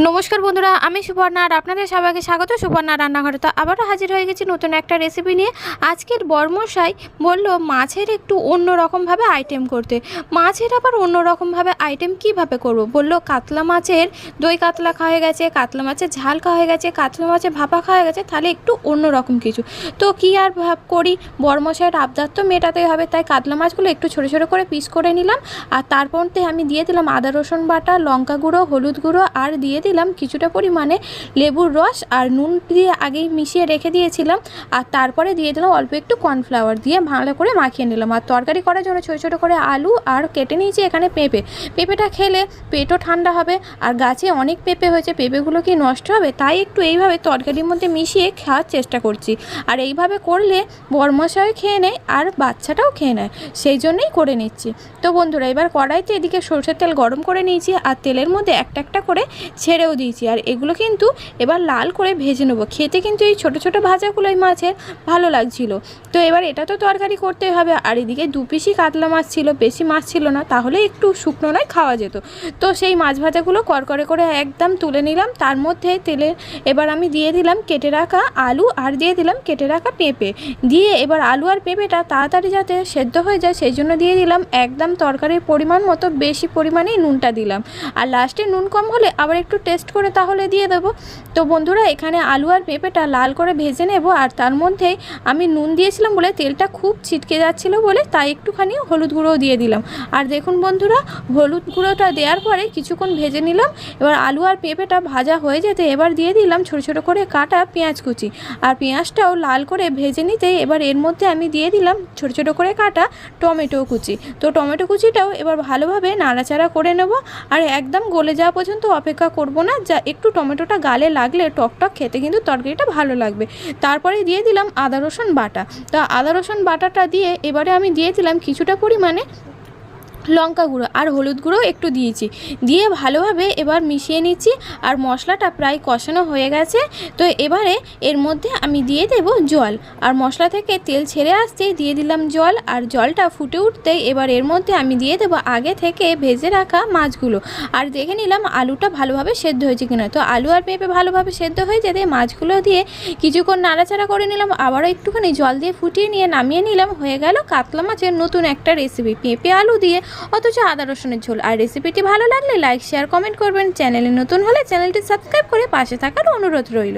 নমস্কার বন্ধুরা, আমি সুপর্ণা আর আপনাদের সবাইকে স্বাগত সুপর্ণা রান্নাঘরে। তো আবারও হাজির হয়ে গেছি নতুন একটা রেসিপি নিয়ে। আজকের বরমশাই বলল মাছের একটু অন্য রকমভাবে আইটেম করতে। মাছের আবার অন্য রকমভাবে আইটেম কিভাবে করব? বলল কাতলা মাছের দই কাতলা খাওয়া গেছে, কাতলা মাছের ঝাল খাওয়া গেছে, কাতলা মাছের ভাপা খাওয়া গেছে, তাহলে একটু অন্য রকম কিছু। তো কি আর করি, বরমশাইয়ের আবদার তো মেটাতেই হবে। তাই কাতলা মাছগুলো একটু ছোটো ছোটো করে পিস করে নিলাম। আর তারপরতে আমি দিয়ে দিলাম আদা রসুন বাটা, লঙ্কা গুঁড়ো, হলুদ গুঁড়ো, আর দিয়ে দিলাম কিছুটা পরিমাণে লেবুর রস আর নুন দিয়ে আগেই মিশিয়ে রেখে দিয়েছিলাম। আর তারপরে দিয়ে দিলাম অল্প একটু কর্নফ্লাওয়ার দিয়ে ভালো করে মাখিয়ে নিলাম। আর তরকারি করার জন্য ছোটো ছোটো করে আলু আর কেটে নিয়েছি এখানে পেঁপেটা খেলে পেটও ঠান্ডা হবে। আর গাছে অনেক পেঁপে হয়েছে, পেঁপেগুলো কি নষ্ট হবে? তাই একটু এইভাবে তরকারির মধ্যে মিশিয়ে খাওয়ার চেষ্টা করছি। আর এইভাবে করলে বরমশাই খেয়ে নেয় আর বাচ্চাটাও খেয়ে নেয়, সেই জন্যই করে নিচ্ছি। তো বন্ধুরা, এবার কড়াইতে এদিকে সরষের তেল গরম করে নিয়েছি আর তেলের মধ্যে একটা একটা করে ছেড়েও দিয়েছি। আর এগুলো কিন্তু এবার লাল করে ভেজে নেবো। খেতে কিন্তু এই ছোটো ছোটো ভাজাগুলো এই মাছের ভালো লাগছিল। তো এবার এটা তো তরকারি করতেই হবে। আর এদিকে 2 পিসই কাতলা মাছ ছিল, বেশি মাছ ছিল না, তাহলে একটু শুকনো নয় খাওয়া যেত। তো সেই মাছ ভাজাগুলো করকরে করে একদম তুলে নিলাম। তার মধ্যে তেলে এবার আমি দিয়ে দিলাম কেটে রাখা আলু আর দিয়ে দিলাম কেটে রাখা পেঁপে দিয়ে এবার আলু আর পেঁপেটা তাড়াতাড়ি যাতে সেদ্ধ হয়ে যায় সেই জন্য দিয়ে দিলাম একদম তরকারির পরিমাণ মতো বেশি পরিমাণেই নুনটা দিলাম। আর লাস্টে নুন কম হলে আবার একটু টেস্ট করে তাহলে দিয়ে দেবো। তো বন্ধুরা, এখানে আলু আর পেঁপেটা লাল করে ভেজে নেব। আর তার মধ্যেই আমি নুন দিয়েছিলাম বলে তেলটা খুব ছিটকে যাচ্ছিলো বলে তাই একটুখানি হলুদ গুঁড়োও দিয়ে দিলাম। আর দেখুন বন্ধুরা, হলুদ গুঁড়োটা দেওয়ার পরে কিছুক্ষণ ভেজে নিলাম। এবার আলু আর পেঁপেটা ভাজা হয়ে যেতে এবার দিয়ে দিলাম ছোটো ছোটো করে কাটা পেঁয়াজ কুচি। আর পেঁয়াজটাও লাল করে ভেজে নিতে এবার এর মধ্যে আমি দিয়ে দিলাম ছোটো ছোটো করে কাটা টমেটো কুচি। তো টমেটো কুচিটাও এবার ভালোভাবে নাড়াচাড়া করে নেব। আর একদম গলে যাওয়া পর্যন্ত অপেক্ষা করব না, যা একটু টমেটোটা গালে লাগলে টকটক খেতে কিন্তু তরকারিটা ভালো লাগবে। তারপরে দিয়ে দিলাম আদা রসুন বাটা। তো আদা রসুন বাটাটা দিয়ে এবারে আমি দিয়ে দিলাম কিছুটা পরিমাণে লঙ্কা গুঁড়ো আর হলুদ গুঁড়ো একটু দিয়েছি, দিয়ে ভালোভাবে এবার মিশিয়ে নিচ্ছি। আর মশলাটা প্রায় কষানো হয়ে গেছে। তো এবারে এর মধ্যে আমি দিয়ে দেব জল। আর মশলা থেকে তেল ছেড়ে আসতেই দিয়ে দিলাম জল। আর জলটা ফুটে উঠতেই এবার এর মধ্যে আমি দিয়ে দেব আগে থেকে ভেজে রাখা মাছগুলো। আর দেখে নিলাম আলুটা ভালোভাবে সেদ্ধ হয়েছে কিনা। তো আলু আর পেঁপে ভালোভাবে সেদ্ধ হয়ে যেতে মাছগুলো দিয়ে কিছুক্ষণ নাড়াচাড়া করে নিলাম। আবারও একটুখানি জল দিয়ে ফুটিয়ে নিয়ে নামিয়ে নিলাম। হয়ে গেল কাতলা মাছের নতুন একটা রেসিপি, পেঁপে আলু দিয়ে অথচ আদা রসুনের ঝোল। আর রেসিপিটি ভালো লাগলে লাইক শেয়ার কমেন্ট করবেন। চ্যানেলে নতুন হলে চ্যানেলটি সাবস্ক্রাইব করে পাশে থাকার অনুরোধ রইল।